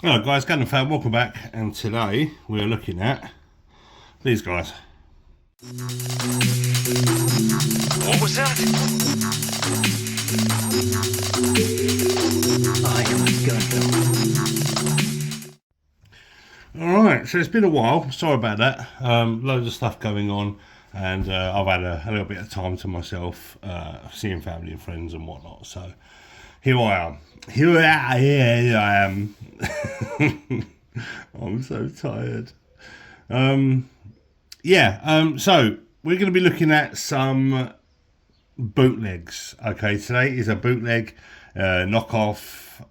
Hello guys, gunpla, welcome back, and today we're looking at these guys. What was that? I am a gunpla. Alright, so it's been a while, sorry about that, loads of stuff going on, and I've had a little bit of time to myself, seeing family and friends and whatnot, so here I am. Here I am. I'm so tired. So we're going to be looking at some bootlegs. Okay, today is a bootleg, knockoff,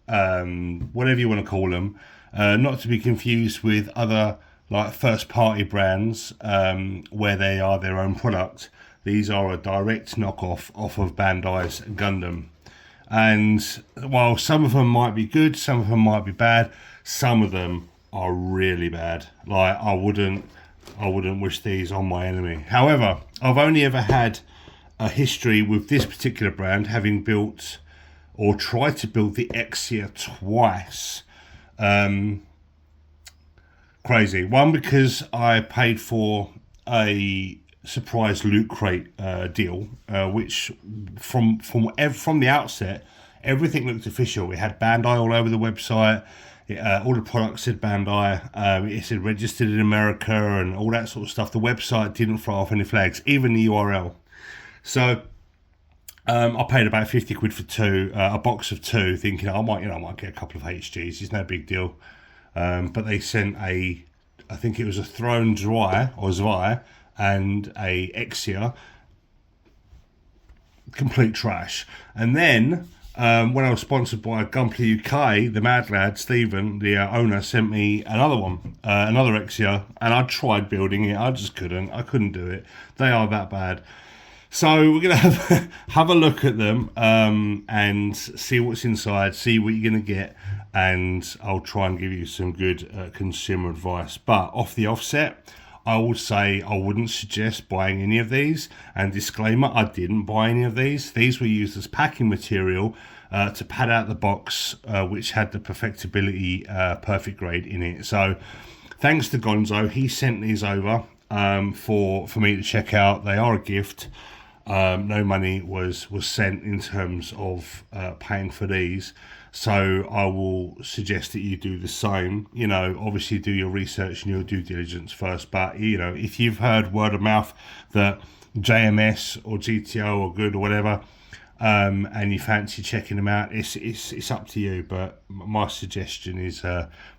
whatever you want to call them. Not to be confused with other like first-party brands where they are their own product. These are a direct knockoff off of Bandai's Gundam. And while some of them might be good, some of them might be bad, some of them are really bad. Like I wouldn't wish these on my enemy. However, I've only ever had a history with this particular brand, having built or tried to build the Exia twice. Crazy. One, because I paid for a surprise loot crate deal, which from the outset, everything looked official. It had Bandai all over the website. All the products said Bandai. It said registered in America and all that sort of stuff. The website didn't throw off any flags, even the URL. So I paid about 50 quid for two, a box of two, thinking I might get a couple of HGs. It's no big deal. But they sent I think it was a Throne Dry or Zwei and a Exia, complete trash. And then when I was sponsored by Gunpla UK, the mad lad Stephen, the owner, sent me another one, another Exia, and I tried building it. I just couldn't. I couldn't do it. They are that bad. So we're gonna have a look at them and see what's inside, see what you're gonna get, and I'll try and give you some good consumer advice. But off the offset, I would say I wouldn't suggest buying any of these. And disclaimer, I didn't buy any of these. These were used as packing material to pad out the box, which had the perfectibility perfect grade in it. So thanks to Gonzo, he sent these over for me to check out. They are a gift. No money was sent in terms of paying for these, so I will suggest that you do the same. You know, obviously do your research and your due diligence first, but you know, if you've heard word of mouth that JMS or GTO are good or whatever, and you fancy checking them out, it's up to you. But my suggestion is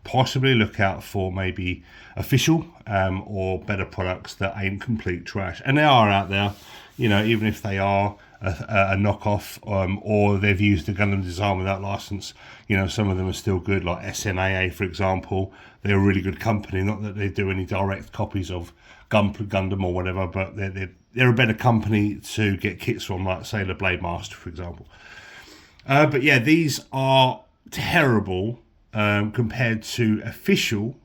possibly look out for maybe official or better products that ain't complete trash, and they are out there. You know, even if they are a knockoff or they've used the Gundam design without license, you know, some of them are still good, like SNAA, for example. They're a really good company. Not that they do any direct copies of Gundam or whatever, but they're a better company to get kits from, like, say, the Blade Master, for example. But yeah, these are terrible compared to official,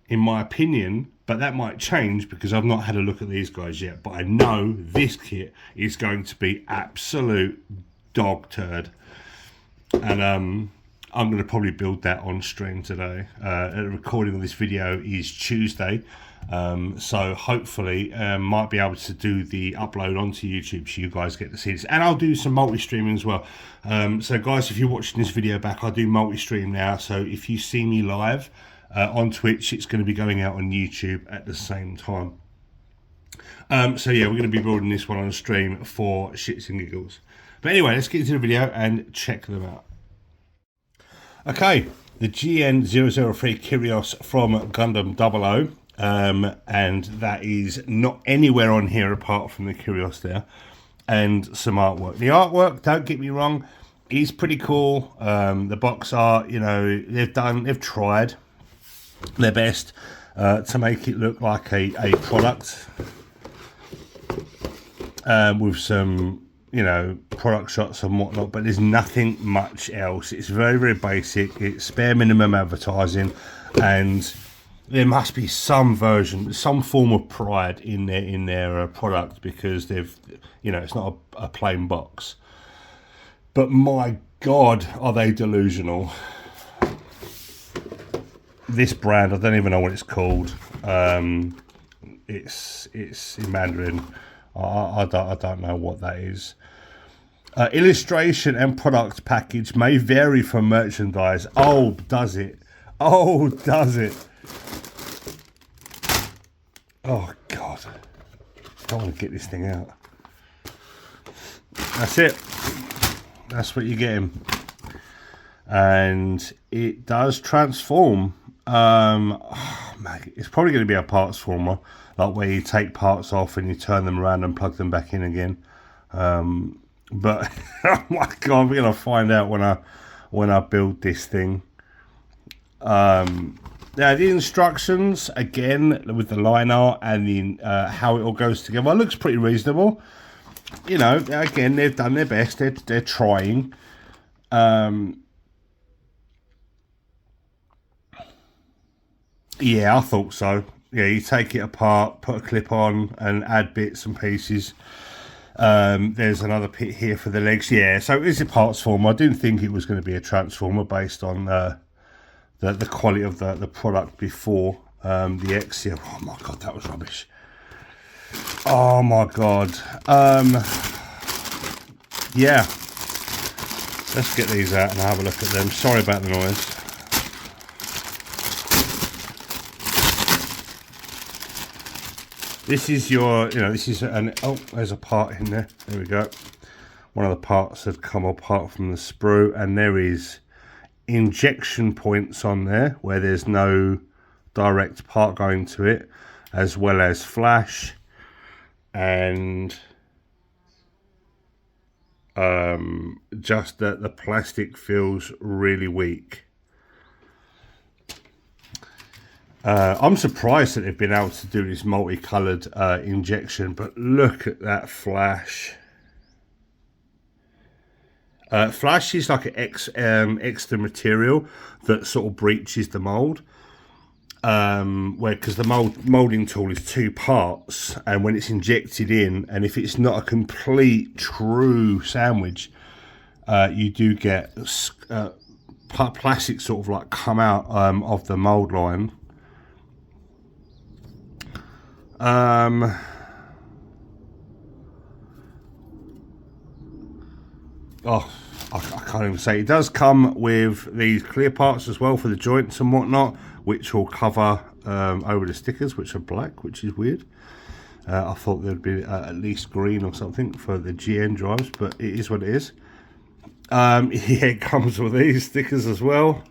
in my opinion. But that might change because I've not had a look at these guys yet. But I know this kit is going to be absolute dog turd. And I'm going to probably build that on stream today. The recording of this video is Tuesday. So hopefully might be able to do the upload onto YouTube so you guys get to see this. And I'll do some multi-streaming as well. So guys, if you're watching this video back, I do multi-stream now. So if you see me live on Twitch, it's going to be going out on YouTube at the same time. So yeah, we're going to be building this one on a stream for shits and giggles. But anyway, let's get into the video and check them out. Okay, the GN003 Kyrios from Gundam 00. And that is not anywhere on here apart from the Kyrios there. And some artwork. The artwork, don't get me wrong, is pretty cool. The box art, you know, they've tried their best to make it look like a product with some, you know, product shots and whatnot, but there's nothing much else. It's very, very basic. It's bare minimum advertising, and there must be some version, some form of pride in their product, because they've, you know, it's not a plain box. But my God, are they delusional? this brand, I don't even know what it's called. It's in Mandarin. I don't know what that is. Illustration and product package may vary from merchandise. Oh, does it? Oh, does it? Oh, God. I don't want to get this thing out. That's it. That's what you're getting. And it does transform. Oh, man, it's probably going to be a parts former, like where you take parts off and you turn them around and plug them back in again. But oh my God, we're gonna find out when I build this thing. Now the instructions again with the line art and the how it all goes together looks pretty reasonable. You know, again they've done their best. They're trying. Yeah, I thought so. Yeah, you take it apart, put a clip on, and add bits and pieces. There's another pit here for the legs. Yeah, so it is a parts former. I didn't think it was going to be a transformer based on the quality of the product before the Exia. Oh my God, that was rubbish. Oh my God. Yeah. Let's get these out and have a look at them. Sorry about the noise. This is your, this is oh, there's a part in there. There we go. One of the parts had come apart from the sprue, and there is injection points on there where there's no direct part going to it, as well as flash, and just that the plastic feels really weak. I'm surprised that they've been able to do this multicolored injection, but look at that flash. Flash is like an extra material that sort of breaches the mold. Because the molding tool is two parts, and when it's injected in, and if it's not a complete true sandwich, you do get plastic sort of like come out of the mold line. Oh, I can't even say. It does come with these clear parts as well for the joints and whatnot, which will cover over the stickers, which are black, which is weird. I thought there'd be at least green or something for the GN drives, but it is what it is. Yeah, it comes with these stickers as well.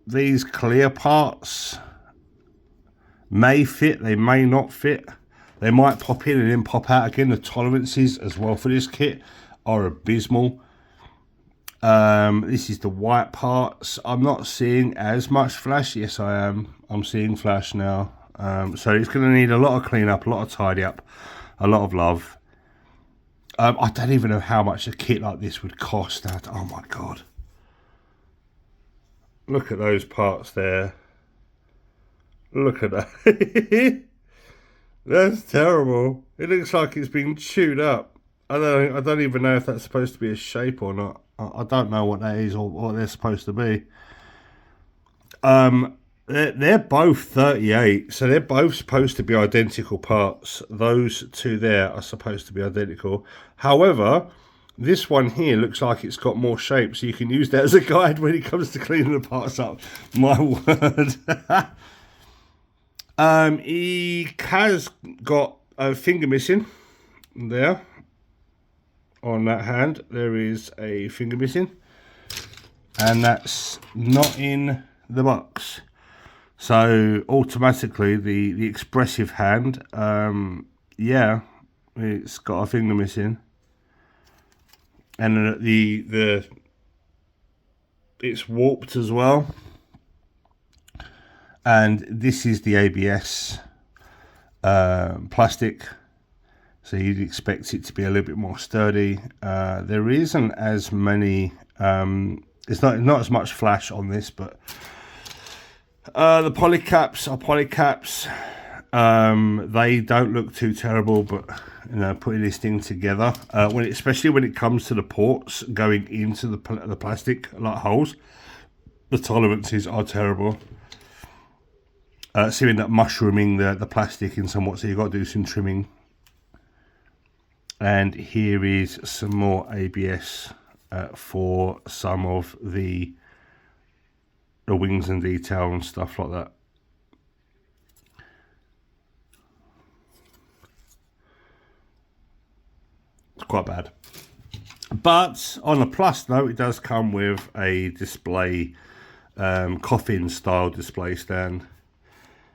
These clear parts may fit, they may not fit. They might pop in and then pop out again. The tolerances as well for this kit are abysmal. This is the white parts. I'm not seeing as much flash. Yes, I am. I'm seeing flash now. So it's going to need a lot of cleanup, a lot of tidy up, a lot of love. I don't even know how much a kit like this would cost. Oh my God. Look at those parts there. Look at that. That's terrible. It looks like it's been chewed up. I don't even know if that's supposed to be a shape or not. I don't know what that is or what they're supposed to be. They're both 38, so they're both supposed to be identical parts. Those two there are supposed to be identical. However, this one here looks like it's got more shape, so you can use that as a guide when it comes to cleaning the parts up. My word. He has got a finger missing there. On that hand, there is a finger missing, and that's not in the box. So automatically, the expressive hand, yeah, it's got a finger missing, and it's warped as well. And this is the ABS plastic, so you'd expect it to be a little bit more sturdy. There isn't as many, it's not as much flash on this, but the polycaps are polycaps. They don't look too terrible, but putting this thing together, especially when it comes to the ports going into the plastic like holes, The tolerances are terrible. So you end up mushrooming the plastic in somewhat, so you've got to do some trimming. And here is some more ABS for some of the wings and detail and stuff like that. It's quite bad. But on a plus note, it does come with a display, coffin style display stand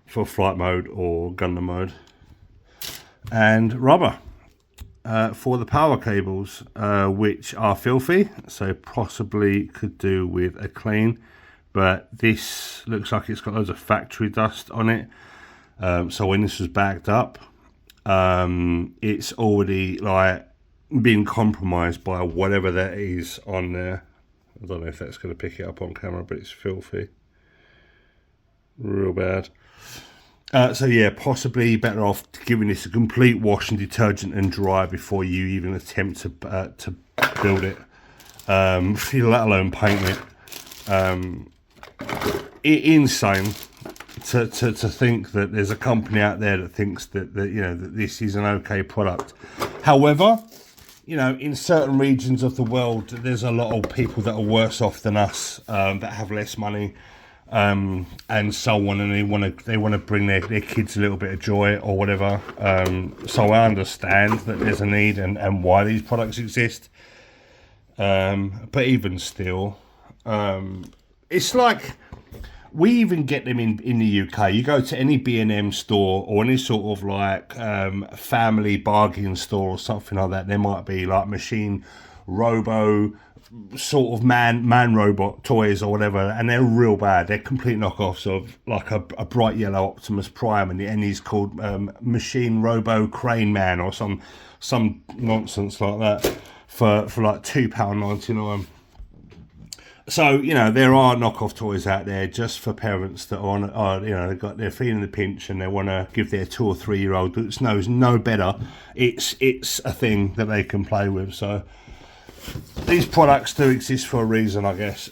for flight mode or gunner mode, and rubber for the power cables, which are filthy, so possibly could do with a clean. But this looks like it's got loads of factory dust on it, so when this was bagged up, it's already like been compromised by whatever that is on there. I don't know if that's going to pick it up on camera, but it's filthy, real bad. So yeah, possibly better off giving this a complete wash and detergent and dry before you even attempt to build it, let alone paint it. Insane to think that there's a company out there that thinks that you know that this is an okay product. However, you know, in certain regions of the world, there's a lot of people that are worse off than us, that have less money, and so on, and they want to bring their kids a little bit of joy or whatever. So I understand that there's a need and why these products exist. But even still, it's like we even get them in the UK. You go to any B&M store or any sort of like family bargain store or something like that, there might be like machine robo sort of man robot toys or whatever, and they're real bad. They're complete knockoffs of like a bright yellow Optimus Prime, and he's called machine robo crane man or some nonsense like that for like £2.99. So, you know, there are knockoff toys out there just for parents that are you know, they're feeling the pinch and they want to give their 2 or 3 year old that knows no better. It's a thing that they can play with. So these products do exist for a reason, I guess.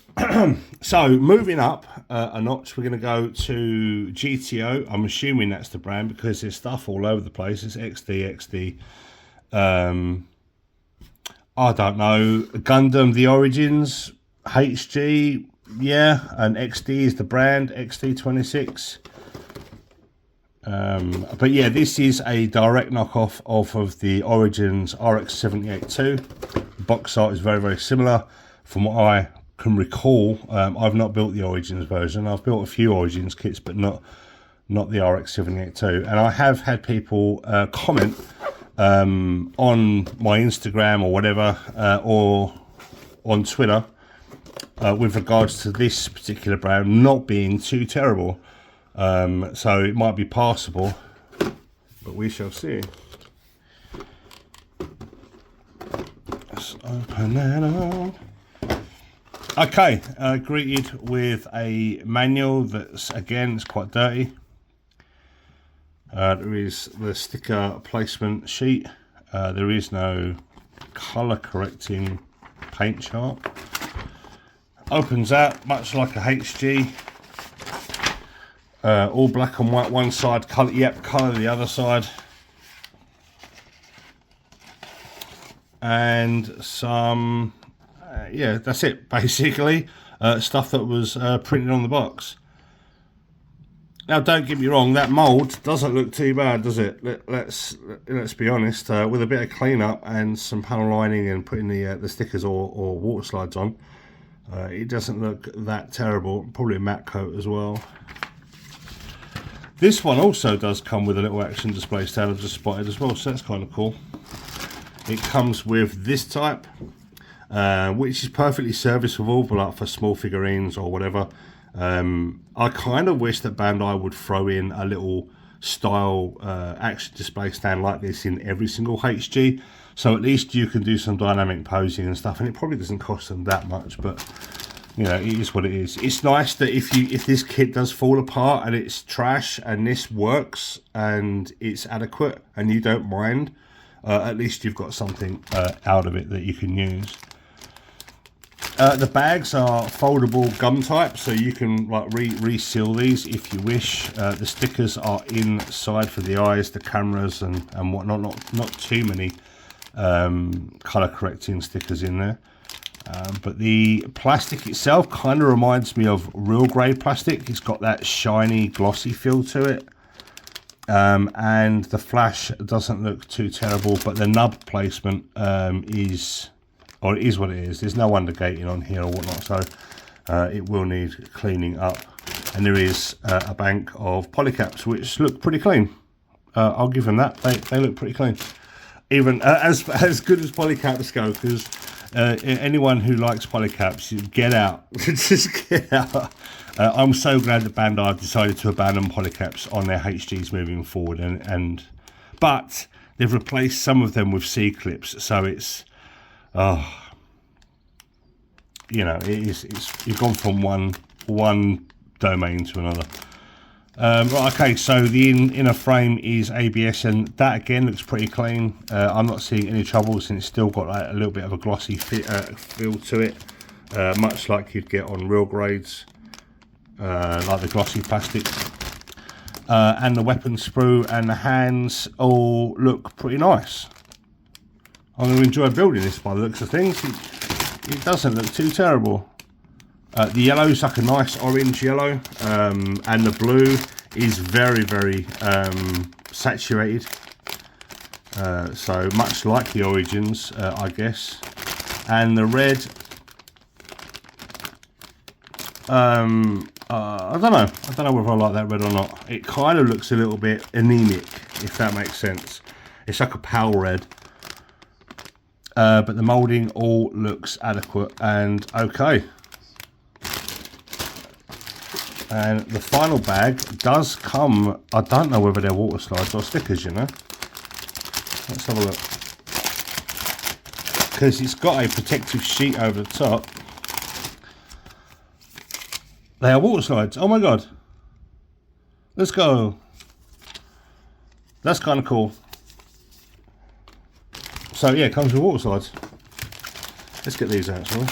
So moving up a notch, we're going to go to GTO. I'm assuming that's the brand because there's stuff all over the place. It's XD. I don't know. Gundam, the Origins. HG, yeah, and XD is the brand, XD26. But yeah, this is a direct knockoff of the Origins RX-78-2. The box art is very, very similar. From what I can recall, I've not built the Origins version. I've built a few Origins kits, but not the RX-78-2. And I have had people comment on my Instagram or whatever, or on Twitter, with regards to this particular brand not being too terrible. So it might be passable, but we shall see. Let's open that up. Okay, greeted with a manual that's, again, it's quite dirty. There is the sticker placement sheet. There is no colour correcting paint chart. Opens out much like a HG, all black and white one side, colour, yep, colour the other side, and some, yeah, that's it basically, stuff that was printed on the box. Now, don't get me wrong, that mould doesn't look too bad, does it? Let's be honest. With a bit of clean up and some panel lining and putting the stickers or water slides on, it doesn't look that terrible. Probably a matte coat as well. This one also does come with a little action display stand I've just spotted as well, so that's kind of cool. It comes with this type, which is perfectly serviceable, but like for small figurines or whatever. I kind of wish that Bandai would throw in a little style action display stand like this in every single HG, so at least you can do some dynamic posing and stuff, and it probably doesn't cost them that much, but you know, it is what it is. It's nice that if this kit does fall apart and it's trash and this works and it's adequate and you don't mind, at least you've got something out of it that you can use. The bags are foldable gum type, so you can like reseal these if you wish. The stickers are inside for the eyes, the cameras, and whatnot. Not too many color correcting stickers in there. But the plastic itself kind of reminds me of real grade plastic. It's got that shiny, glossy feel to it. And the flash doesn't look too terrible, but the nub placement is what it is. There's no undergating on here or whatnot, so it will need cleaning up. And there is a bank of polycaps which look pretty clean. I'll give them that. They look pretty clean, even as good as polycaps go. Because anyone who likes polycaps, get out. Just get out. I'm so glad that Bandai have decided to abandon polycaps on their HGs moving forward, but they've replaced some of them with C clips, so it's you've gone from one domain to another. Right, okay, so the inner frame is ABS, and that again looks pretty clean. I'm not seeing any troubles, and it's still got like, a little bit of a glossy feel to it, much like you'd get on real grades, like the glossy plastic. And the weapon sprue and the hands all look pretty nice. I'm going to enjoy building this by the looks of things. It doesn't look too terrible. The yellow is like a nice orange yellow, and the blue is very, very saturated. So much like the Origins, I guess. And the red, I don't know whether I like that red or not. It kind of looks a little bit anemic, if that makes sense. It's like a pale red. But the moulding all looks adequate and okay. And the final bag does come, I don't know whether they're water slides or stickers, you know. Let's have a look. Because it's got a protective sheet over the top. They are water slides. Oh my god. Let's go. That's kind of cool. So yeah, it comes with water slides. Let's get these out, shall we?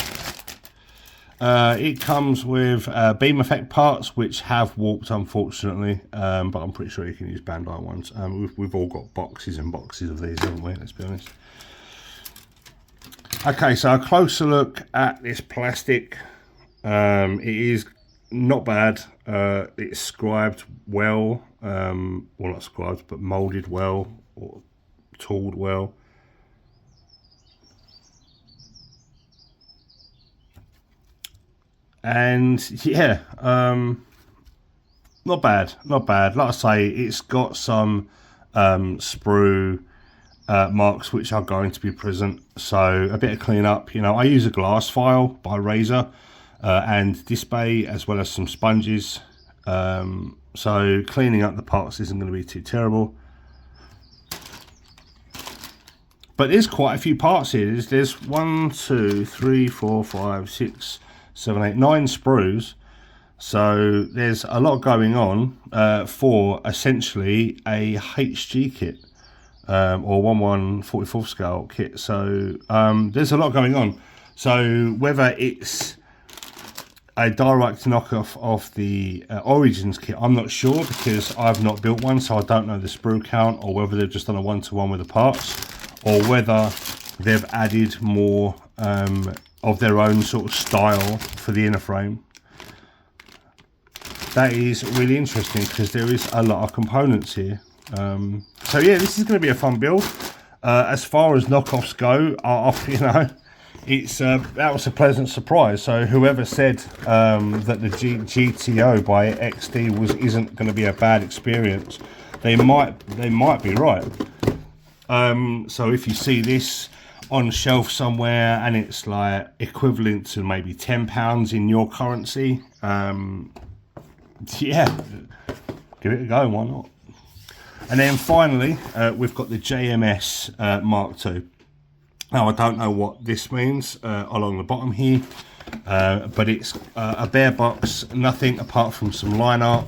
It comes with beam effect parts, which have warped, unfortunately, but I'm pretty sure you can use Bandai ones. We've all got boxes and boxes of these, haven't we? Let's be honest. Okay, so a closer look at this plastic. It is not bad. It's scribed well, well not scribed, but moulded well, or tooled well. And yeah, not bad. Like I say, it's got some sprue marks which are going to be present, so a bit of clean up. You know, I use a glass file by Razor and Display, as well as some sponges, so cleaning up the parts isn't going to be too terrible. But there's quite a few parts here. There's 1, 2, 3, 4, 5, 6, 7, 8, 9 sprues, so there's a lot going on for essentially a HG kit, or 1/144 scale kit. So there's a lot going on. So whether it's a direct knockoff of the Origins kit, I'm not sure, because I've not built one, so I don't know the sprue count, or whether they've just done a one-to-one with the parts, or whether they've added more of their own sort of style for the inner frame. That is really interesting, because there is a lot of components here. So yeah, this is going to be a fun build. As far as knockoffs go, you know, it's that was a pleasant surprise. So whoever said that the GTO by XD isn't going to be a bad experience, they might be right. So if you see this on a shelf somewhere and it's like equivalent to maybe £10 in your currency, yeah, give it a go, why not? And then finally, we've got the JMS Mark II. Now, I don't know what this means along the bottom here, but it's a bare box, nothing apart from some line art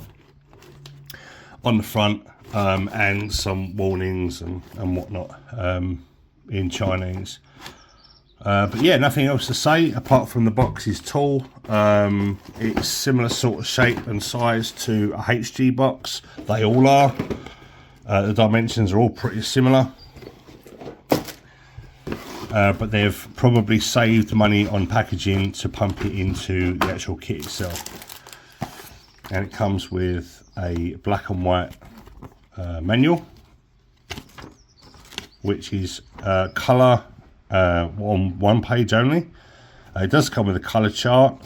on the front, and some warnings and whatnot in Chinese. But yeah, nothing else to say apart from the box is tall. It's similar sort of shape and size to a HG box. They all are. The dimensions are all pretty similar. But they've probably saved money on packaging to pump it into the actual kit itself. And it comes with a black and white manual, which is colour on one page only. It does come with a colour chart.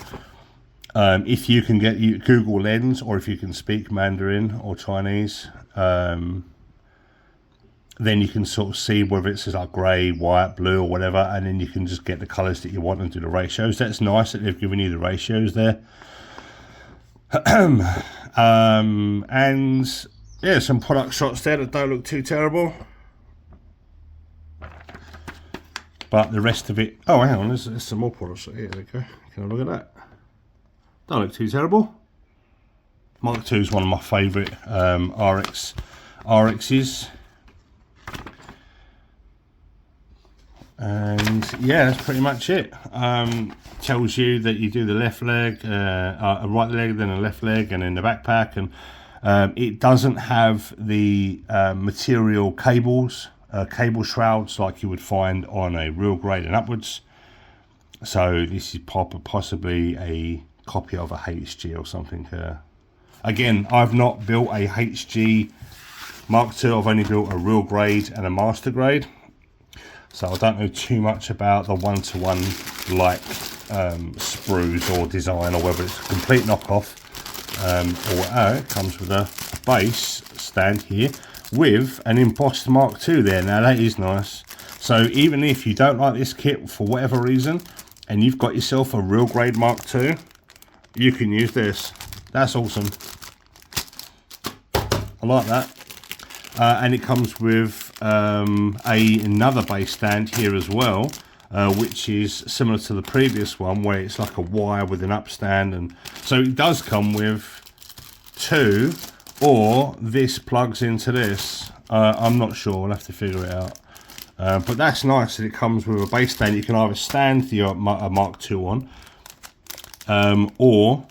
If you can get Google Lens, or if you can speak Mandarin or Chinese, then you can sort of see whether it's like grey, white, blue or whatever, and then you can just get the colours that you want and do the ratios. That's nice that they've given you the ratios there. And yeah, some product shots there that don't look too terrible. But the rest of it, oh hang on, there's some more product shots here. There we go. Can I look at that? Don't look too terrible. Mark II is one of my favourite RXs. And yeah, that's pretty much it. Tells you that you do the left leg, a right leg, then a left leg, and then the backpack. And it doesn't have the material cables, cable shrouds like you would find on a real grade and upwards. So this is possibly a copy of a HG or something. Again, I've not built a HG Mark II. I've only built a real grade and a master grade. So I don't know too much about the one-to-one like sprues or design, or whether it's a complete knockoff, or it comes with a base stand here with an embossed Mark II there. Now that is nice. So even if you don't like this kit for whatever reason, and you've got yourself a real grade Mark II, you can use this. That's awesome. I like that. And it comes with another base stand here as well, which is similar to the previous one, where it's like a wire with an upstand. And so it does come with two, or this plugs into this. I'm not sure, I'll have to figure it out. But that's nice that it comes with a base stand. You can either stand the Mark II on, or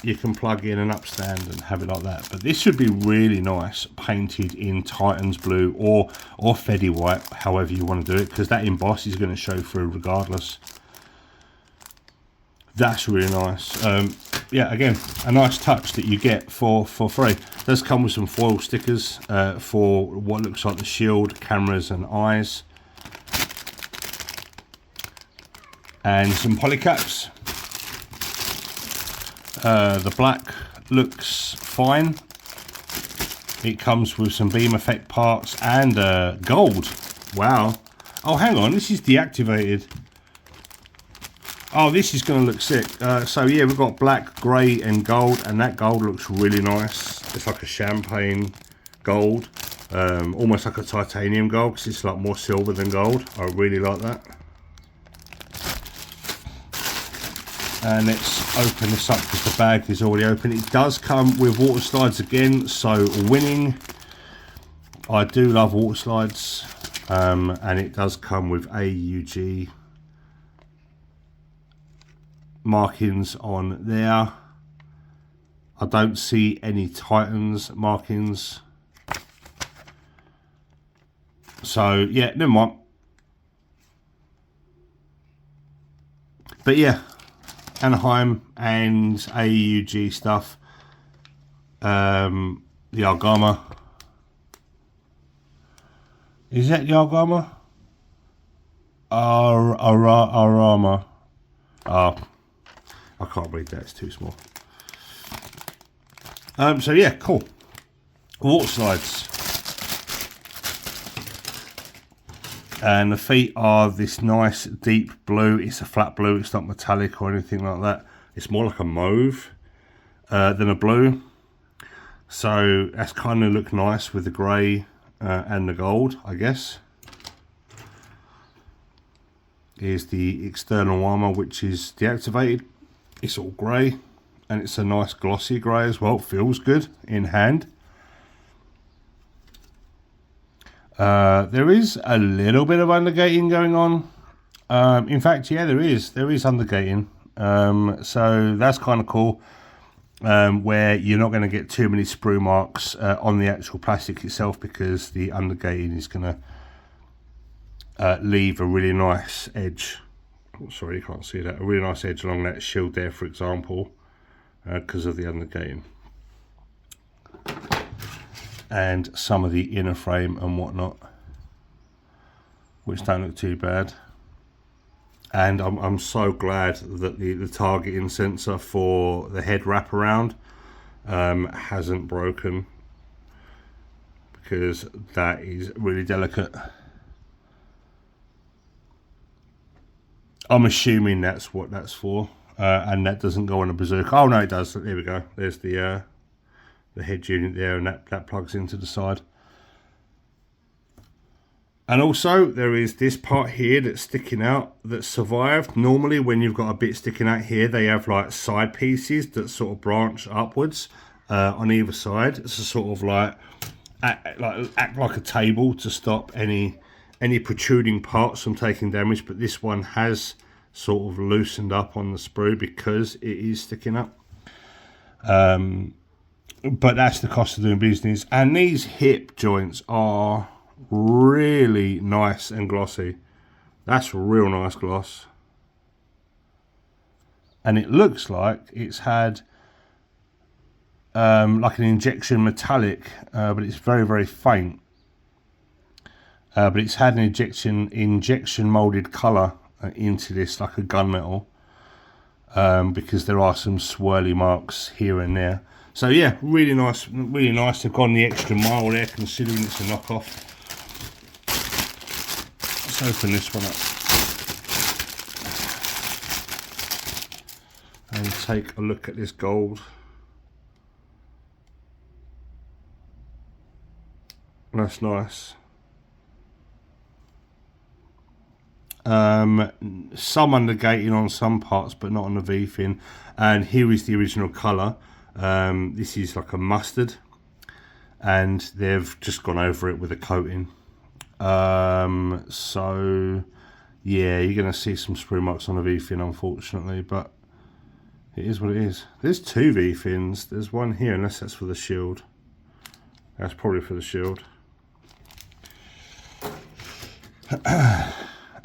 you can plug in an upstand and have it like that. But this should be really nice painted in Titans blue or Fedi white, however you want to do it, because that emboss is going to show through regardless. That's really nice. Yeah, again, a nice touch that you get for free. It does come with some foil stickers for what looks like the shield, cameras and eyes, and some polycaps. The black looks fine. It comes with some beam effect parts and gold. Wow. Oh, hang on, this is deactivated. Oh, this is going to look sick. So yeah, we've got black, grey and gold, and that gold looks really nice. It's like a champagne gold, almost like a titanium gold, because it's like more silver than gold. I really like that. And let's open this up because the bag is already open. It does come with water slides again, so winning. I do love water slides, and it does come with AUG markings on there. I don't see any Titans markings, so yeah, never mind. But yeah, Anaheim and AUG stuff. The Algama. Is that the Algama? Arama. I can't read that, it's too small. So yeah, cool. Water slides. And the feet are this nice deep blue. It's a flat blue, it's not metallic or anything like that. It's more like a mauve than a blue. So that's kind of look nice with the grey and the gold, I guess. Here's the external armour, which is deactivated. It's all grey, and it's a nice glossy grey as well. It feels good in hand. There is a little bit of undergating going on. In fact, yeah, there is undergating. So that's kind of cool. Where you're not going to get too many sprue marks on the actual plastic itself, because the undergating is going to leave a really nice edge. Oh, sorry, you can't see that. A really nice edge along that shield there, for example, because of the undergating. And some of the inner frame and whatnot, which don't look too bad. And I'm so glad that the targeting sensor for the head wraparound hasn't broken, because that is really delicate. I'm assuming that's what that's for, and that doesn't go on a bazooka. Oh no, it does. There we go. There's the head unit there, and that plugs into the side. And also there is this part here that's sticking out that survived. Normally when you've got a bit sticking out here, they have like side pieces that sort of branch upwards on either side. It's a sort of like act like a table to stop any protruding parts from taking damage, but this one has sort of loosened up on the sprue because it is sticking up. But that's the cost of doing business. And these hip joints are really nice and glossy. That's real nice gloss, and it looks like it's had like an injection metallic, but it's very, very faint. But it's had an injection molded color into this, like a gunmetal, because there are some swirly marks here and there. So yeah, really nice, really nice. They've gone the extra mile there, considering it's a knockoff. Let's open this one up and take a look at this gold. That's nice. Some undergating on some parts, but not on the V-fin. And here is the original colour. This is like a mustard, and they've just gone over it with a coating. So yeah, you're going to see some sprue marks on the V-fin, unfortunately, but it is what it is. There's two V-fins. There's one here, unless that's for the shield. That's probably for the shield.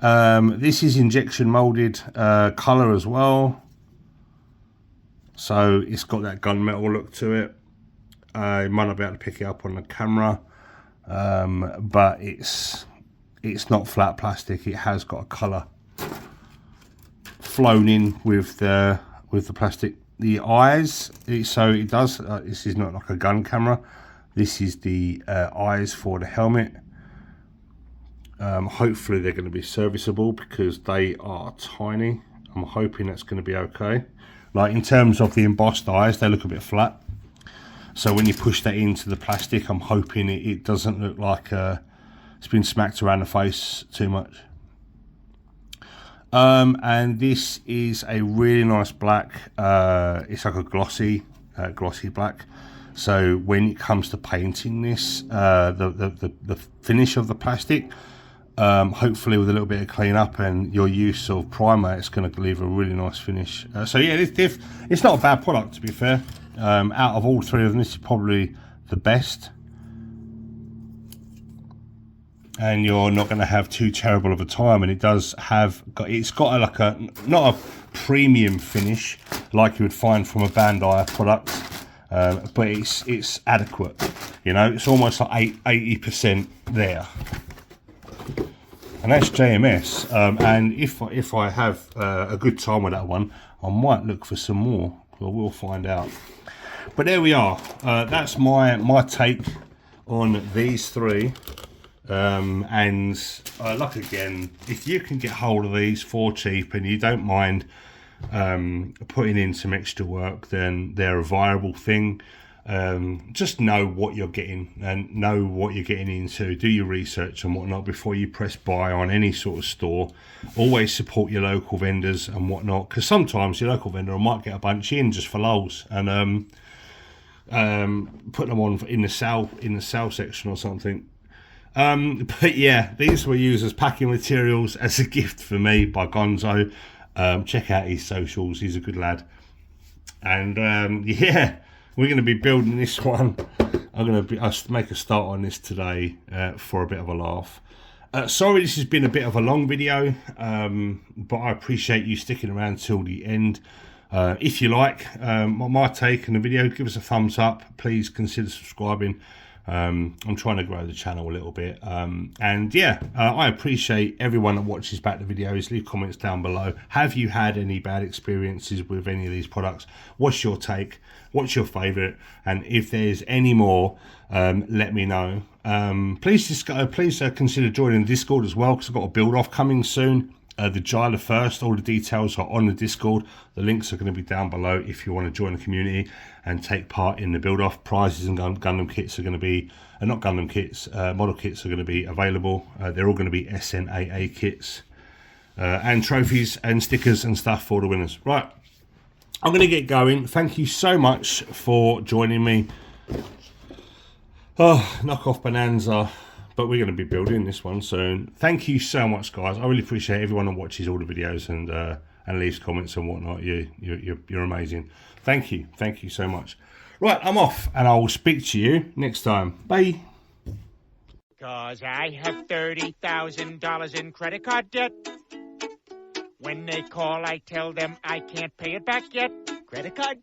This is injection molded colour as well, so it's got that gunmetal look to it. You might not be able to pick it up on the camera, but it's not flat plastic. It has got a colour flown in with the plastic. The eyes, so it does. This is not like a gun camera. This is the eyes for the helmet. Hopefully they're going to be serviceable because they are tiny. I'm hoping that's going to be okay. Like in terms of the embossed eyes, they look a bit flat. So when you push that into the plastic, I'm hoping it doesn't look like it's been smacked around the face too much. And this is a really nice black. It's like a glossy black. So when it comes to painting this, the finish of the plastic, hopefully with a little bit of clean up and your use of primer, it's going to leave a really nice finish. So yeah, it's not a bad product, to be fair. Out of all three of them, this is probably the best, and you're not going to have too terrible of a time. And it's got like a not a premium finish like you would find from a Bandai product, but it's adequate. You know, it's almost like 80% there. And that's JMS, and if I have a good time with that one, I might look for some more. Well, we'll find out. But there we are. That's my take on these three. And like again, if you can get hold of these for cheap and you don't mind putting in some extra work, then they're a viable thing. Just know what you're getting and know what you're getting into. Do your research and whatnot before you press buy on any sort of store. Always support your local vendors and whatnot, because sometimes your local vendor might get a bunch in just for lols and put them on in the sale section or something. But yeah, these were used as packing materials as a gift for me by Gonzo. Check out his socials, he's a good lad. And yeah, we're going to be building this one. I'll make a start on this today for a bit of a laugh. Sorry this has been a bit of a long video, but I appreciate you sticking around till the end. If you like my take on the video, give us a thumbs up. Please consider subscribing. I'm trying to grow the channel a little bit, and yeah, I appreciate everyone that watches back the videos. Leave comments down below. Have you had any bad experiences with any of these products? What's your take? What's your favorite? And if there's any more, let me know. Please consider joining the Discord as well, because I've got a build off coming soon. The July the 1st, all the details are on the Discord. The links are going to be down below if you want to join the community and take part in the build-off. Prizes and Gundam kits are going to be, not Gundam kits, model kits are going to be available. They're all going to be SNAA kits and trophies and stickers and stuff for the winners. Right, I'm going to get going. Thank you so much for joining me. Oh, knock off Bonanza. But we're going to be building this one soon. Thank you so much, guys. I really appreciate everyone that watches all the videos and leaves comments and whatnot. You're amazing. Thank you so much. Right, I'm off, and I will speak to you next time. Bye. 'Cause I have $30,000 in credit card debt. When they call, I tell them I can't pay it back yet. Credit card